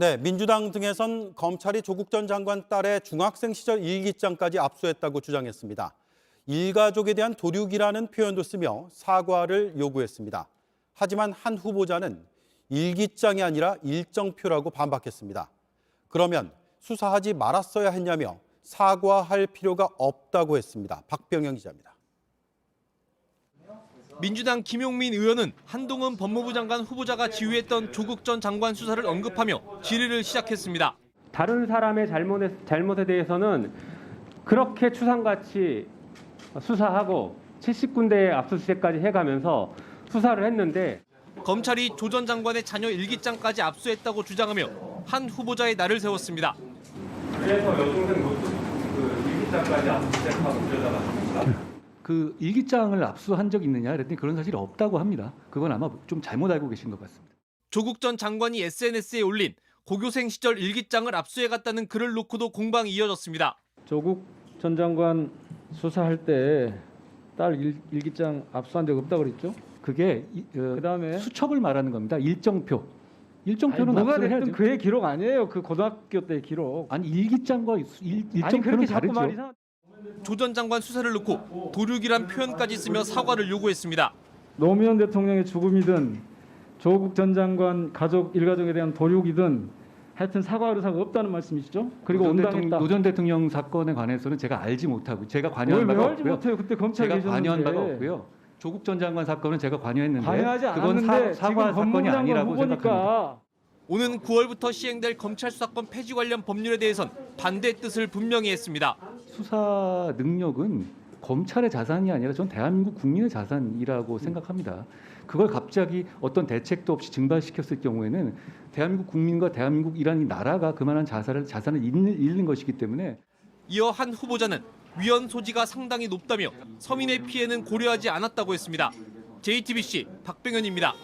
네, 민주당 등에선 검찰이 조국 전 장관 딸의 중학생 시절 일기장까지 압수했다고 주장했습니다. 일가족에 대한 도륙이라는 표현도 쓰며 사과를 요구했습니다. 하지만 한 후보자는 일기장이 아니라 일정표라고 반박했습니다. 그러면 수사하지 말았어야 했냐며 사과할 필요가 없다고 했습니다. 박병영 기자입니다. 민주당 김용민 의원은 한동훈 법무부 장관 후보자가 지휘했던 조국 전 장관 수사를 언급하며 질의를 시작했습니다. 다른 사람의 잘못에 대해서는 그렇게 추상같이 수사하고 70군데의 압수수색까지 해가면서 수사를 했는데 검찰이 조 전 장관의 자녀 일기장까지 압수했다고 주장하며 한 후보자의 날을 세웠습니다. 그래서 여동생 노트 일기장까지 압수수색하고 들여다봤습니다. 그 일기장을 압수한 적이 있느냐 그랬더니 그런 사실이 없다고 합니다. 그건 아마 좀 잘못 알고 계신 것 같습니다. 조국 전 장관이 SNS에 올린 고교생 시절 일기장을 압수해갔다는 글을 놓고도 공방이 이어졌습니다. 조국 전 장관 수사할 때 딸 일기장 압수한 적 없다고 그랬죠? 그게 그다음에 수첩을 말하는 겁니다. 일정표는 뭐가 압수를 됐든 해야죠. 그의 기록 아니에요. 그 고등학교 때 기록. 아니 일기장과 아니 일정표는 그렇게 자꾸 다르죠. 말이 이상. 조 전 장관 수사를 놓고 도륙이란 표현까지 쓰며 사과를 요구했습니다. 노무현 대통령의 죽음이든 조국 전 장관 가족 일가족에 대한 도륙이든 하여튼 사과 의사가 없다는 말씀이시죠? 그리고 온당했다. 노 전 대통령 사건에 관해서는 제가 알지 못하고 제가 왜 관여한 바가 알지 없고요. 못해요? 그때 검찰에 제가 계셨는데. 관여한 바가 없고요. 조국 전 장관 사건은 제가 관여했는데 관여하지 그건 않았는데 사과 지금 사건이 법무부 장관 아니라고 생각합니다. 후보니까. 오는 9월부터 시행될 검찰 수사권 폐지 관련 법률에 대해선 반대 뜻을 분명히 했습니다. 수사 능력은 검찰의 자산이 아니라 전 대한민국 국민의 자산이라고 생각합니다. 그걸 갑자기 어떤 대책도 없이 증발시켰을 경우에는 대한민국 국민과 대한민국이라는 이 나라가 그만한 자산을 잃는 것이기 때문에 이어 한 후보자는 위헌 소지가 상당히 높다며 서민의 피해는 고려하지 않았다고 했습니다. JTBC 박병현입니다.